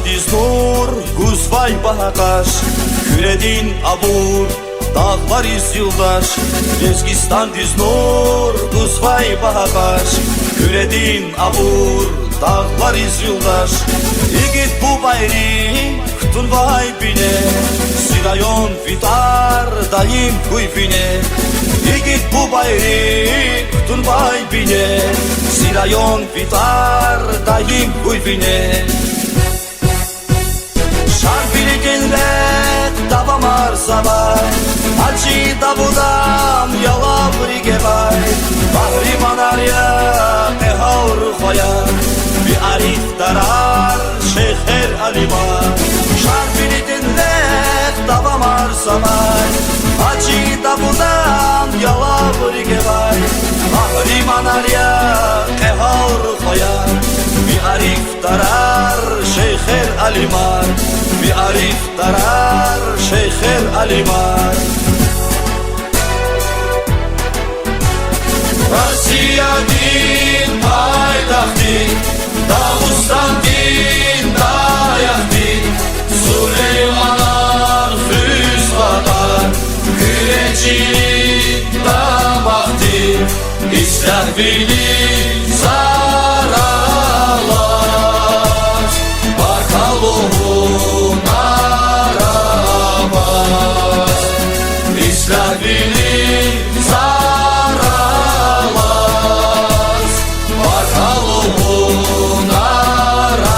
diz nur, Guzvay bahaqaş, Küredin abur, dağlar iz yıldaş. Rezgistan diz nur, Guzvay bahaqaş, Küredin abur, dağlar iz yıldaş. İgit bu bayri, Ktun vay bine, Sirayon vitar, daim kuyfine. İgit bu bayri, Ktun vay bine, Sirayon vitar, daim kuyfine. Şarpili genlet, davam arzabay, Hacı davudam, yalavri gebay. Bahri manarya, ehavr khoyar, Bir arif darar, Şeyher alimar. Şarpili genlet, davam arzabay, Hacı davudam, yalavri gebay. Bahri manarya, ehavr khoyar, Bir arif darar, Şeyher alimar. Bir arif darar, Şeyher alimar. Rossiya din paytaxti, Dağıstan din dayaqti. Süleymanar füzqadar, Küreçilik damaqti. İstəhvili zaralar, Barkalovun arabas. İstəhvili zaralar, Barkalovun arabas.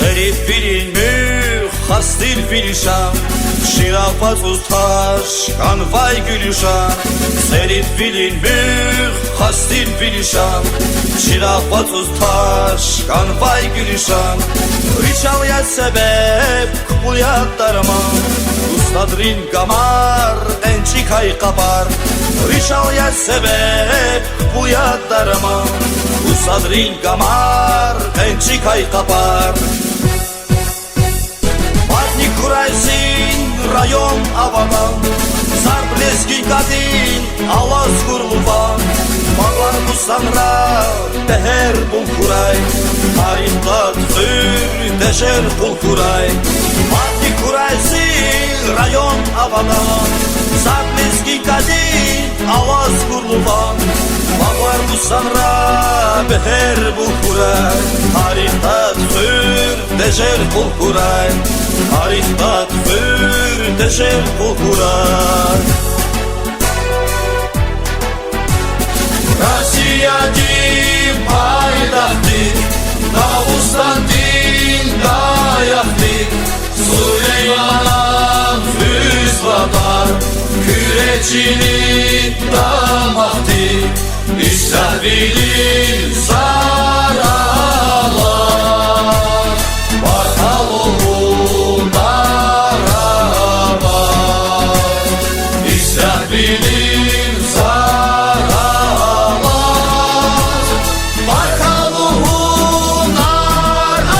Herif bilinmüş, hastil filşan, Şirafat ustaş, kanvay gülüşan. Serif bilinmüş, hastil filşan, Şirafat ustaş, kanvay gülüşan. Riçalya sebep, kupulya darman, Ustadrin gamar, ençik ay kapar. Riçalya sebep, kupulya darman, Ustadrin gamar, ençik ay kapar. Matni kuraysin, rayon avadan, Zarbleski kadin, alaz kurluvan. Mağlar bu sanra, teher bul kuray, Tarihta tüzür, teşer bul kuray. Matni kuraysin, rayon avadan, Zarbleski kadin, alaz kurluvan. Mağlar bu sanra, teher bul kuray, Tarihta tüzür, teşer bul kuray. Tarihta tüzür, teşer bul kuray. Rossiya din paytaxti, Dağıstan din dayaqti. Süleymanan füzqadar, Küreçilik damaqti. İstəhvili zaralar, Barkalovun arabas. İstəhvili zaralar, Barkalovun arabas.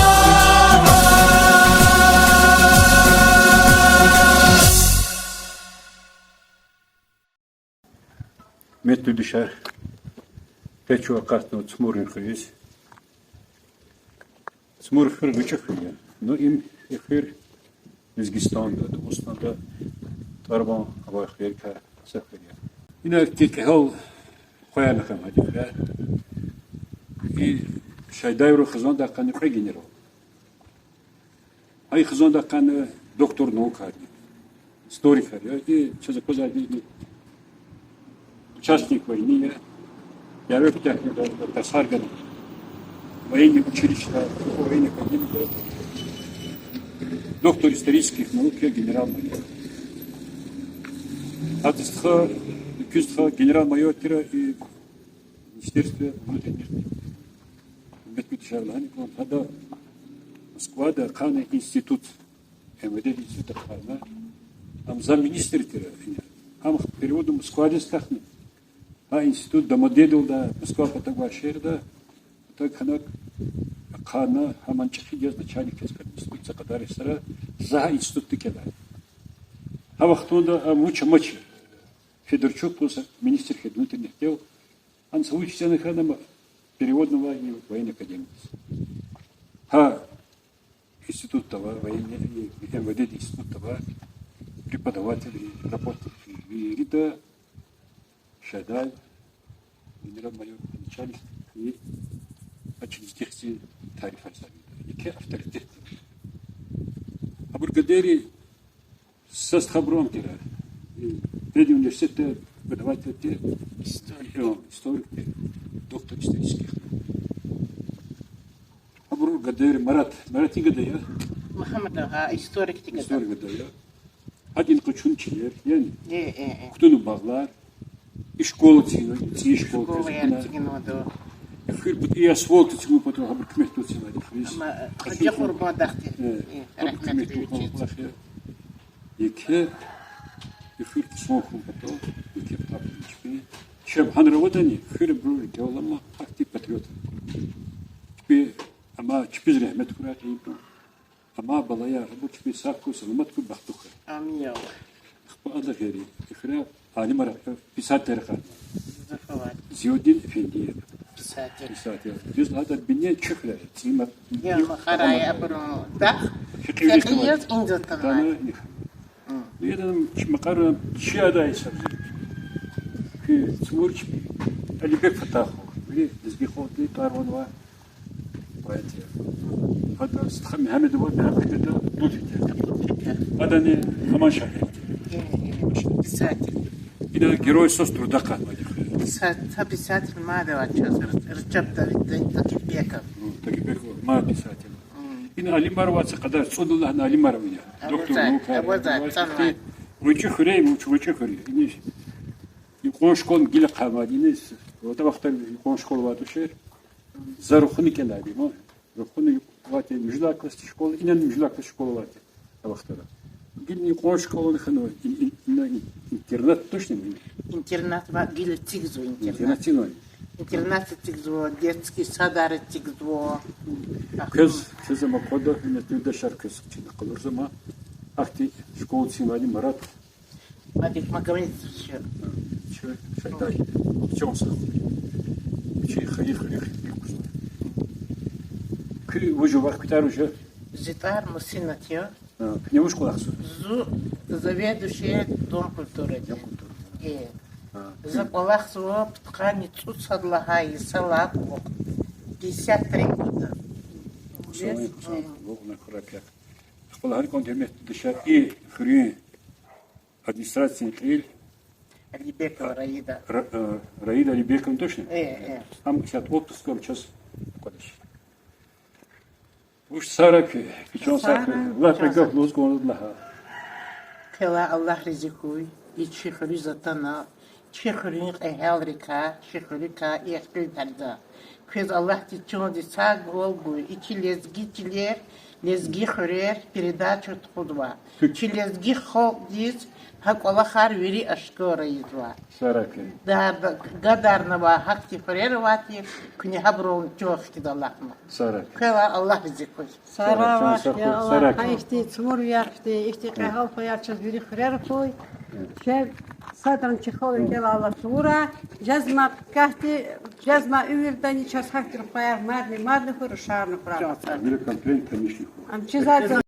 Mettu düşer. Peço kartno tsmurin khis. Tsmur khir gıçık ya. No im khir Özbekistan'da, Osmanlı'da tarban hava khir ka sefer ya. Yine kekal koyan kham hadiler. Şey davru khizan da kanı general. Ay khizan da kanı doktor no kardi. Story khar ya. Çözü kozadi участник войны, я выпустил Тасарган, военное училище, военной академии, доктор исторических наук, я генерал-майор. Атыстха, Кюстха, генерал-майор и Министерство внутренних дел. Бетмитшарланикон, тогда Москва, да, Каны институт, МВД институт Кана, там замминистр тира, там переводом Москва стахнет. İnstitut Domodedo'da, Moskva Patagvaşehir'de, Patagvaşehir'de, Kana, hemen çıkacağız da Çaylık Kesper İnstitut'a kadar sıra Zaha institut kenar. Ha vaxtında maç Федорчук просто министр внутренних дел. Он соучится на хранам переводного и военной академии. Ha институт того, военный, МВД институт того, преподаватели, работники. И Рита Шадаль, генерал-майор, начальник и учредитель тарифа Совета. И ке авторитет. А бургадери со Схабром тира. Преди университета преподаватель историк, доктор исторических. А бургадери Марат Игадая. Muhammed Ağa, historik tigada. İstor Igadaya. Один кучунчилер, yani. Kutunu bağlar. İşkolu çiğne, işkolu Школа я çiğne. тигиноду. Фир бут и асфальт çiğne потом хабар кмет тут çiğne. Ama hacı kurban daxti. Хабар кмет тут çiğne. Yeke фир смоху потом, yeke папочки. Чем ханраводани, фир бру делама, актив патриот. Чпи ama çpiz rahmet kurat ibn. Ama balaya bu çpi sakku selamat ku baxtuka. Amin ya Allah. Bu adı geri. İfra alim ara pisat terika. Zafavat. Ziyodin Efendi'ye. Pisati. Pisat ya. Düz hada binne çökler. Zima. Ya makaraya abru da. Fikri Fakiyat inzatan. Tana. Yedim makara şiada isabzi. Ki smurç Ali Bek Fatahu. Bir dizgi xotli tarvan var. Bayat ya. Hada stxam Muhammed var ben hakikaten dut. Hada ne aman şahit. Pisati. Yine Geroj sos truda kalmadı. Pisati الماده واتشاز رجب داvid takip biyaka. Takip ma pisati. Yine Ali Marvat'ı kadar sonunda Ali Marvat'ı. Doktor Luka. Uçu xürey, uçu xürey. Yine yuqon şkol gile kalmadı. Yine o da vakti yuqon şkol vardı şehir. Zaruxunu keladi. Zaruxunu vakti müjda klasik şkol, inen müjda klasik şkol vardı. O vakti. Yine yuqon şkol xano internet точно mi? Интернат ва гиле тигзу интернат. İnternet Интернат тигзу, детский садар тигзу. Kız ama kodu yine tüyde şarkı sıkçını kılır zaman akti şkol sinali marat Адик магамит. şeyday çoksa şey hayır ki vucu var kutar ucu Зитар мусинатьё. ne uç kulaksı Зу заведующая дом культуры. За Палахсово ткани цуцадлага и салак 53 года. bu ne kurak ya Xpala her kon demet dışarı iyi xürü администрация il Алибекова Раида. Раида Алибековна точно? Э. Там сейчас отпуском сейчас кодыш. Уж сарапи, печен сарапи. Ла прегав лузгон лаха. Кела Аллах ризикуй. И чихри затана. Чихри эхелрика. Чихрика и эхпилтарда. Кез Аллах тичон дисаг голгуй. И чилезгитилер. Лезги хурер передачу тхудва. Чилезги хол диз. Хак Аллахар вери ашкора изва. Сарапи. Да гадарнава хакти хурервати. Кни хаброн чохки даллахма. Сарапи. Кела Аллах ризикуй. Сарава, я Аллах, Сарак. хайфти, цмур яхти, ихти қахал қоярчыз бири хурер қой. Шев садран чихолын кела Аллах цмура. Жазма кахти, жазма үвирдани час хактир қояр мадни хуру шарны хурар. Мир комплект, конечно. Амчизатин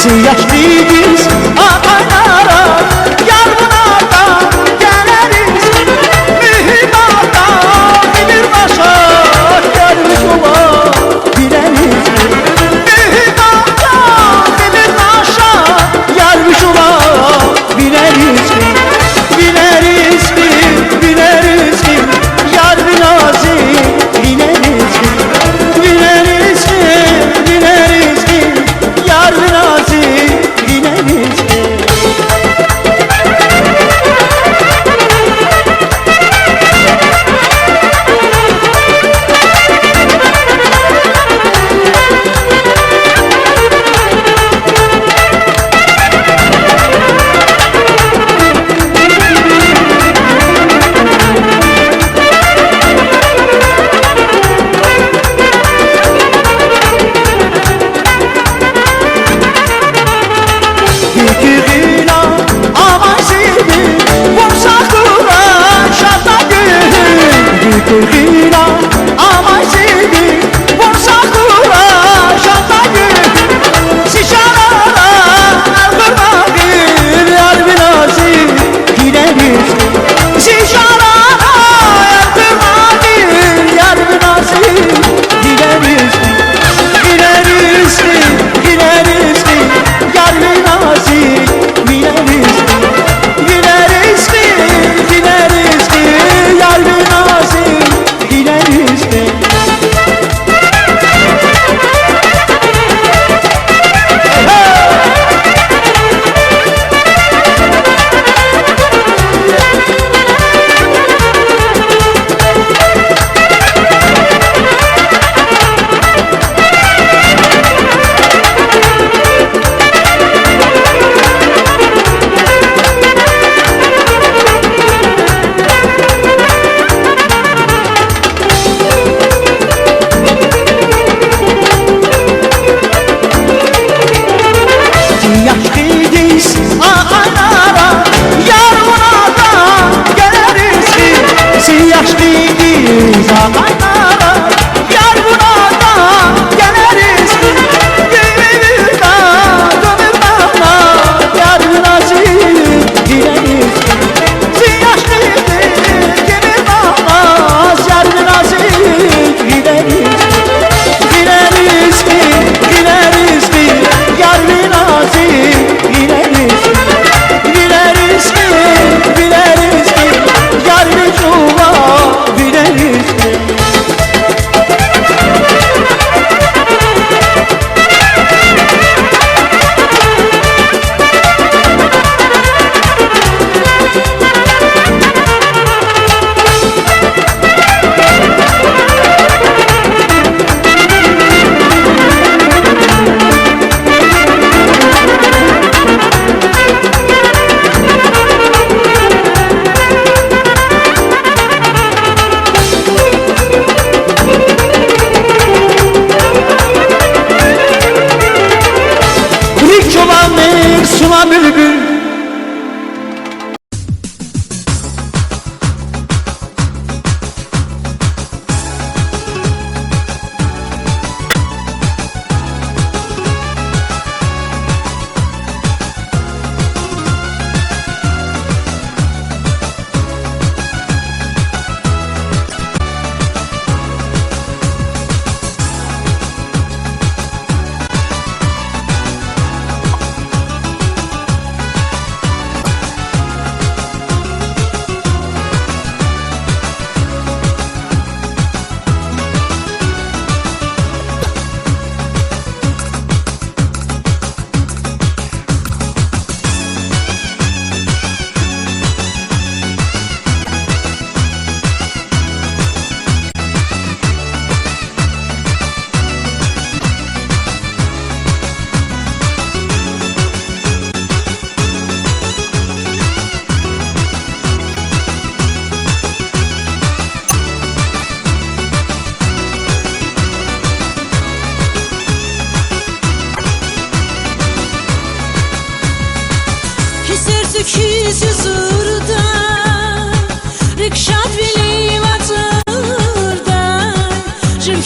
Yaşlıyız ağalara, yardınadan geleriz. Mühimata bilir başa, gelmiş olabiliriz. Mühimata bilir başa, gelmiş olabiliriz. Bileriz ki, bileriz ki, yar binazi bileriz ki. Bileriz ki, bileriz ki, yar binazi bileriz ki. Yüküğüne amacını vursa kura şarta gül. Yüküğüne amacını vursa kura şarta gül. Şişanara kırma bir yar binası gideriz. Şişanara kırma bir yar binası gideriz. Gideriz ki, gideriz ki, yar binası gideriz. Gideriz ki, gideriz ki, yar binası gideriz ki. Yaşlıyız ağalara, yardınadan geleriz ki. Yaşlıyız ağalara, yardınadan geleriz ki. Gümrüğüne dönüp bana, yardınası dileriz ki. Yaşlıyız gibi bana, yardınası dileriz ki. Dileriz ki, dileriz ki, yar binası bileriz. Bileriz ki, bileriz ki, yar bir çuva bileriz ki. Rik çobanlık suna bülbül.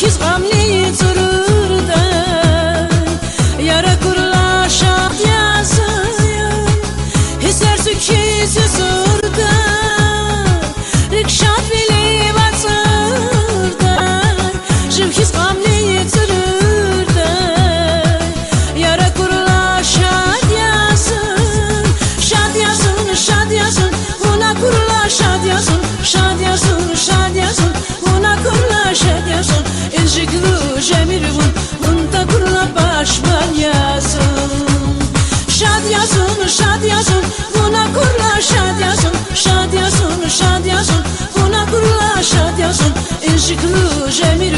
His family tururda yara kurla şah inciklu jemir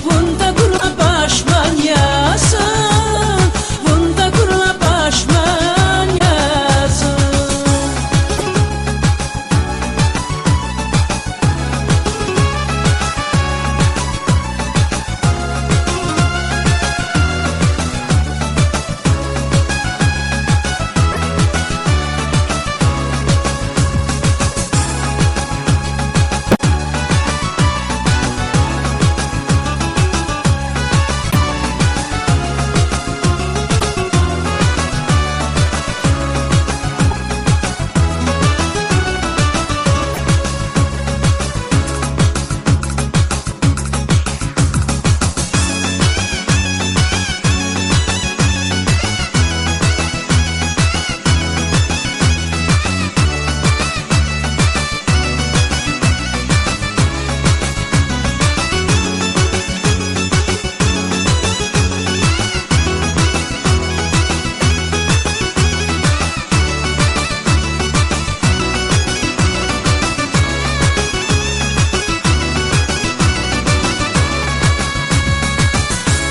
bunda kurla başman yazın, bunda kurla başman yazın.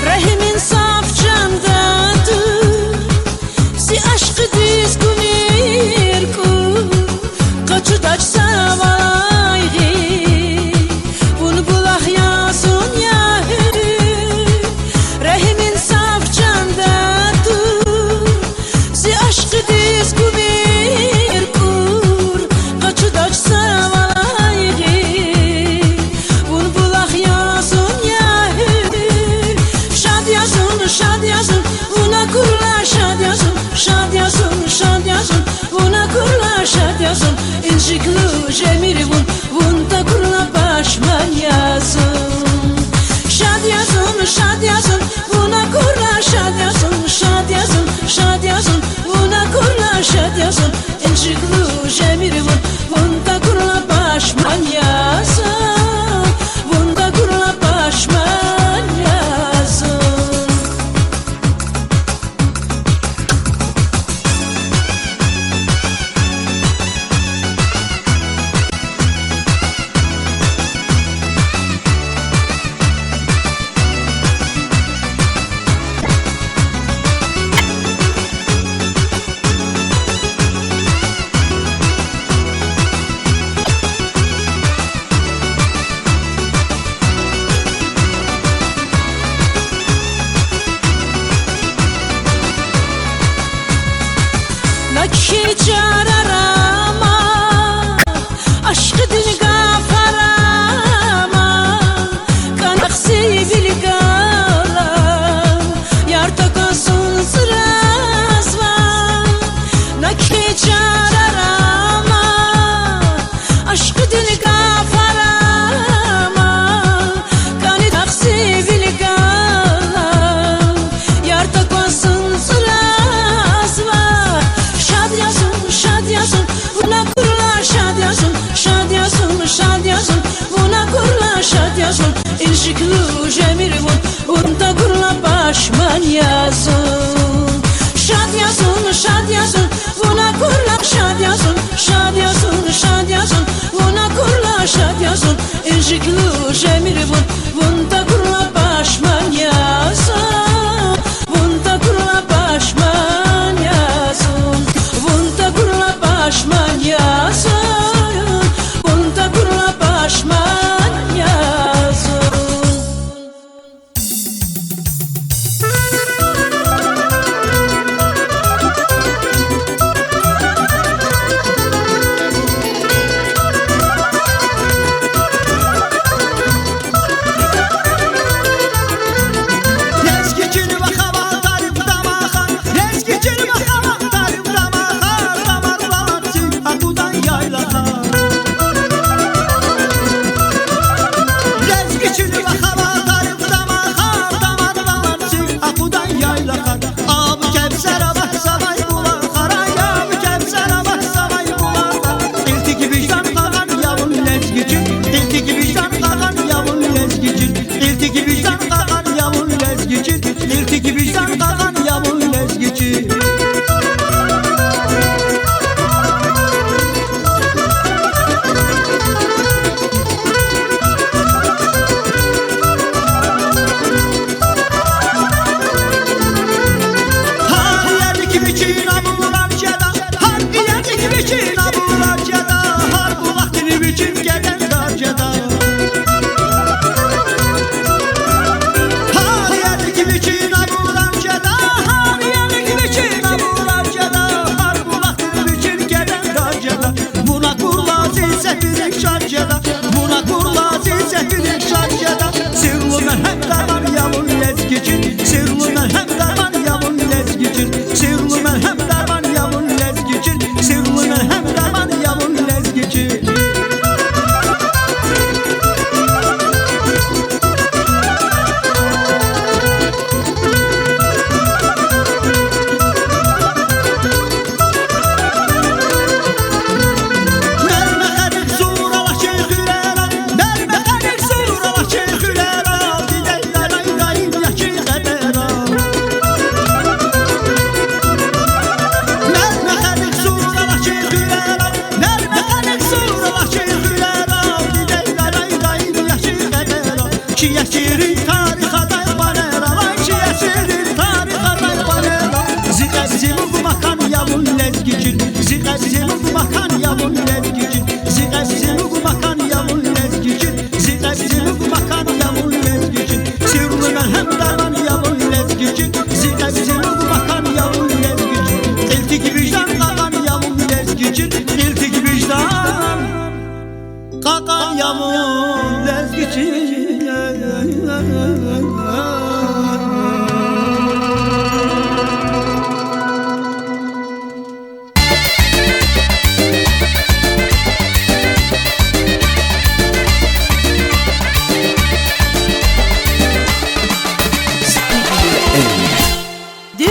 Rahimin saf candadır, si aşkı diz günür ku, kaçı daç savayı, bunu bulah yazın yahı. Rahimin saf candadır, si aşkı diz günür ku, kaçı daç savayı, bunu bulah yazın yahı. Şad yazın, buna kurla şad yazın, şad yazın, şad yazın, buna kurla şad yazın. İnciklu jemiri bunda kurla başman yazın. Şad yazın, buna kurla şad yazın, şad yazın, şad yazın, buna kurla şad yazın. İnciklu jemiri bunda kurla başman yazın, bunda kurla başman yazın. Nakşi cararama, aşkı dil gafarama, kanaksi bilgala, yar takasın sırazva. Nakşi cararama, aşkı dil gafarama, kanaksi bilgala, yar takasın sırazva. Şad yazın, buna kurla şad yazın, şad yazın, şad yazın, buna kurla şad yazın. İnciklu jemir bunda kurla başman yazın. Şad yazın, buna kurla şad yazın, şad yazın, şad yazın, buna kurla şad yazın. İnciklu jemir bunda kurla başman yazın, bunda kurla başman yazın. Bunda kurla başman yazın, bunda kurla başman yazın.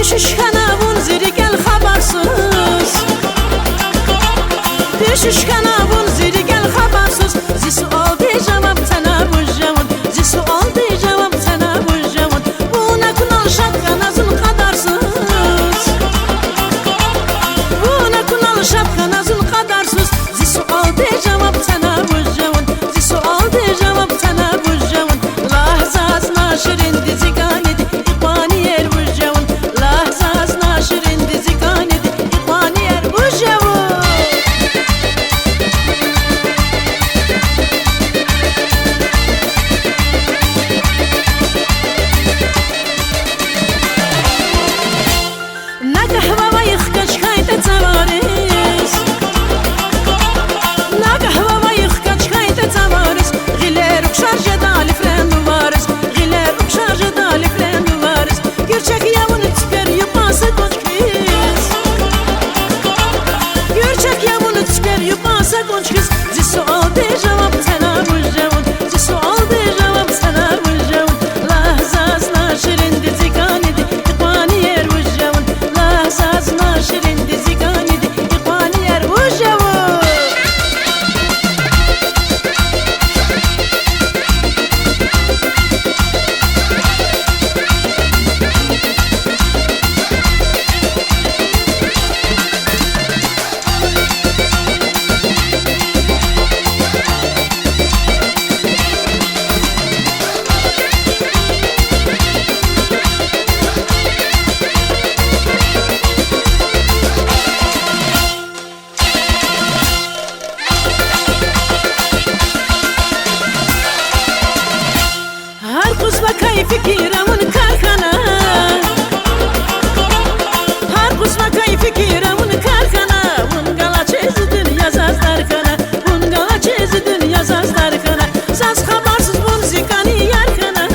Düşüş kanavun ziri gel habersiz Düşüş kanavun ziri gel habersiz Zi sual diyeceğim sana bu cevun Zi sual diyeceğim sana bu cevun Buna kunal şapkan azın kadarsız Buna kunal şapkan azın kadarsız Zi sual diyeceğim sana bu cevun Zi sual diyeceğim sana bu cevun Lahzaz naşirin dizi ganedi İkbani yer bu cevun Lahzaz naşirin dizi ganedi İkbani yer bu cevun Na kahva ve yıkkaç kayda tavaris Na kahva ve yıkkaç kayda tavaris Giler ukşarca dali frendu varis Giler ukşarca dali frendu varis Gürçek yavunu tüker yupası konçkiz Gürçek yavunu tüker yupası konçkiz Zi sual de cevap sana bu cevun Zi sual de cevap sana bu cevun Lahzaz naşirin dizi ganedi İkbani yer bu cevun Lahzaz naşirin dizi ganedi İkbani yer bu cevun Her kuzla kayfi kiramın karkana Her kuzla kayfi kiramın karkana Bungala çezi dünya zazlar kana Bungala çezi dünya zazlar kana Zaz habarsız bun zikani yarkana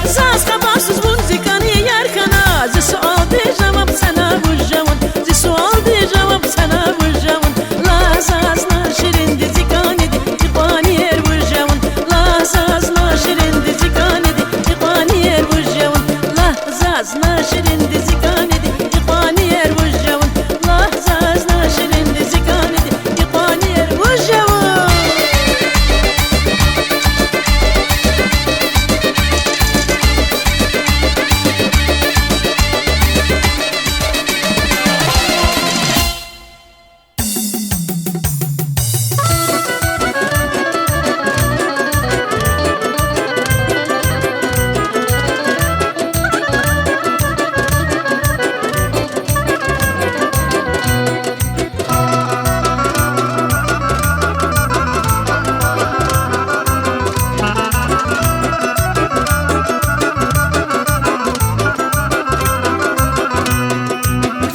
Zaz habarsız bun zikani yarkana Zi sual de cevap sana bu cevun Zi sual de cevap sana bu cevun Lahzaz naşirin dizi ganedi İkbani yer bu cevun Lahzaz naşirin dizi ganedi İkbani yer bu cevun Lahzaz naşirin dizi ganedi İkbani yer bu cevun Lahzaz naşirin dizi ganedi İkbani yer bu cevun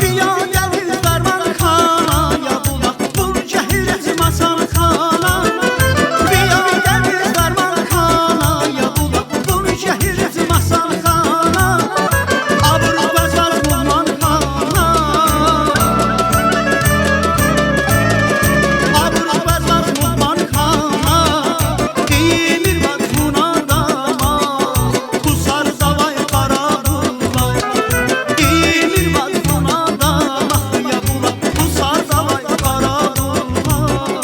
Viya gəlir dərman xana, ya bulaq bul cəhilət masan xana. Viya gəlir dərman xana, ya bulaq bul cəhilət masan xana. Abru bəzər bulman xana. Abru bəzər bulman xana. Giyinir var buna dama, kusar zavay qara bulay. Giyinir var buna dama, ya bulaq kusar zavay qara bulay.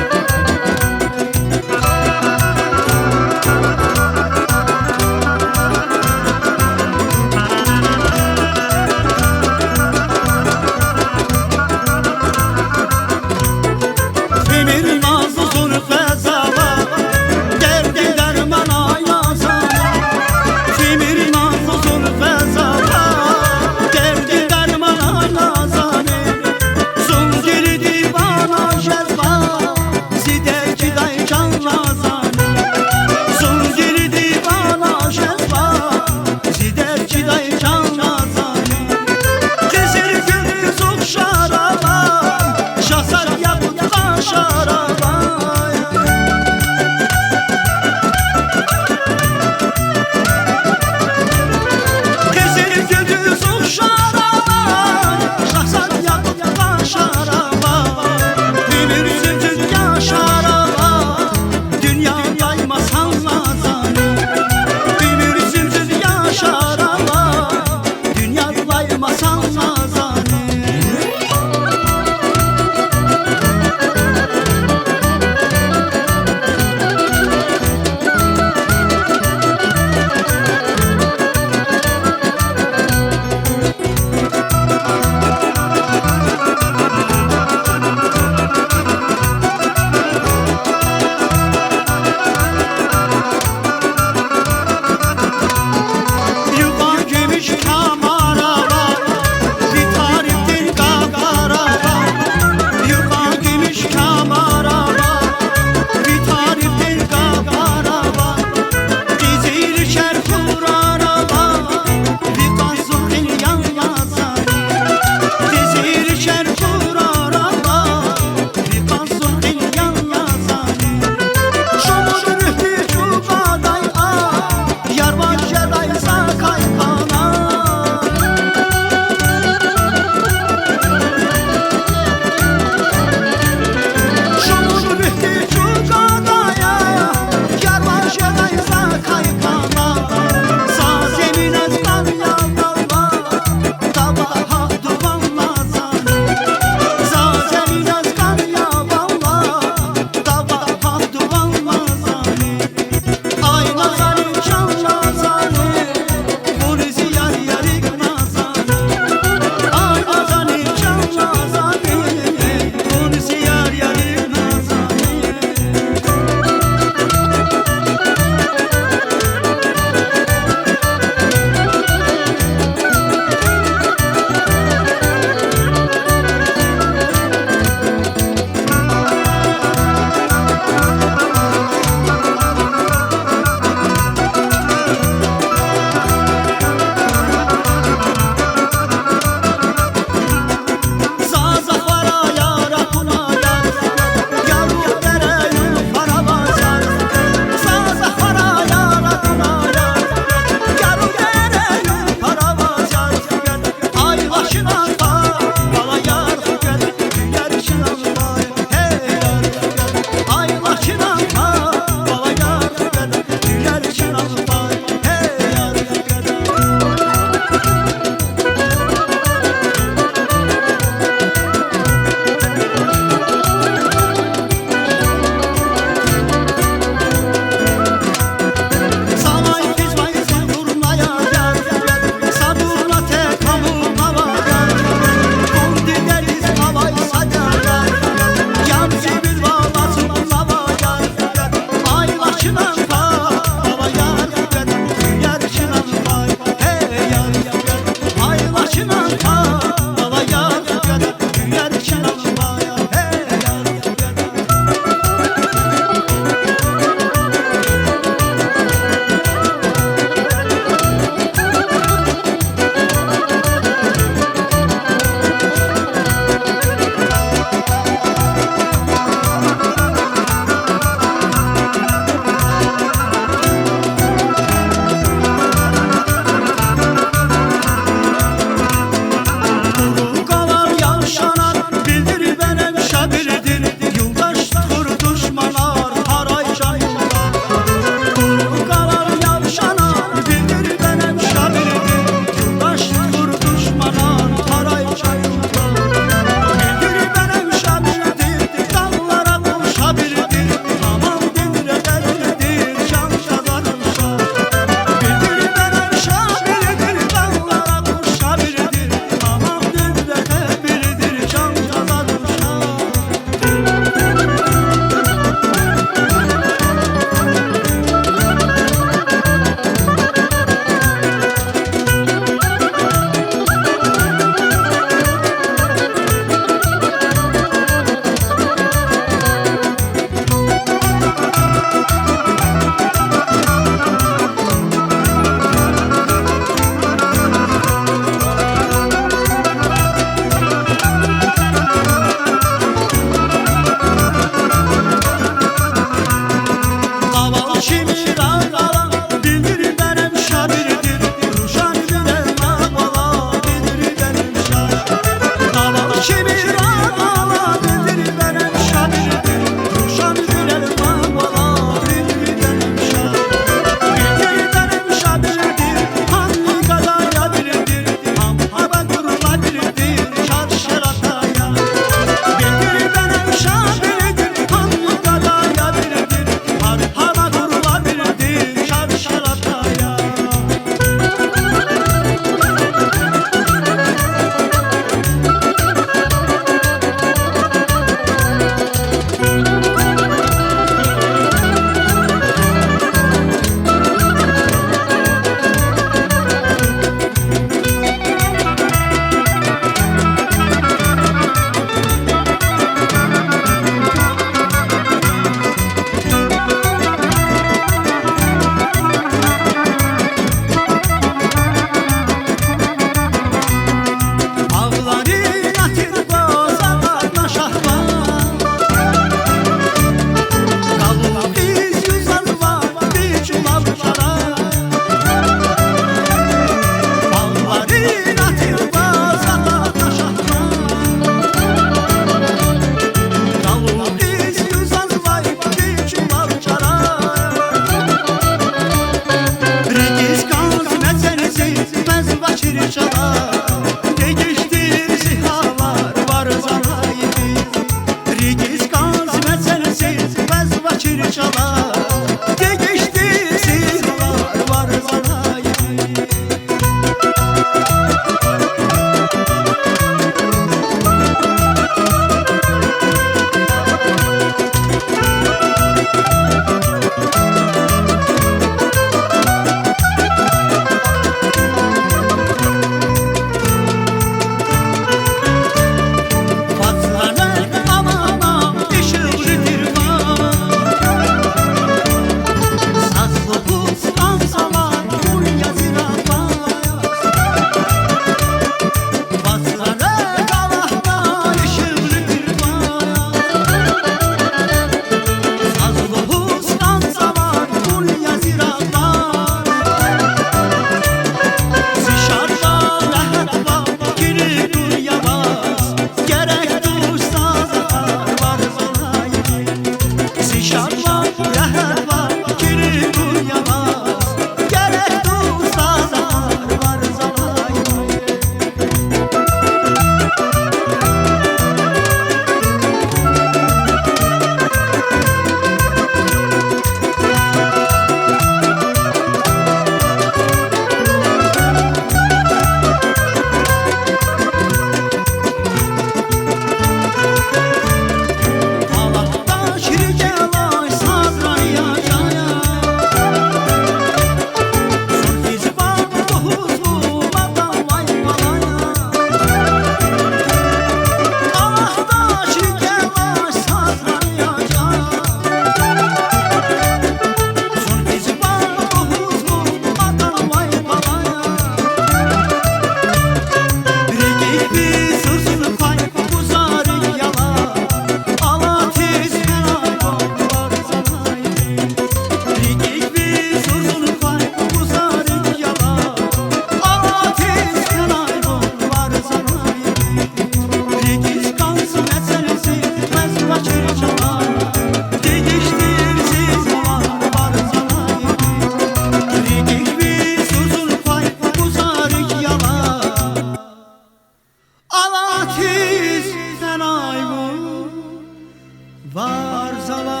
Barzalar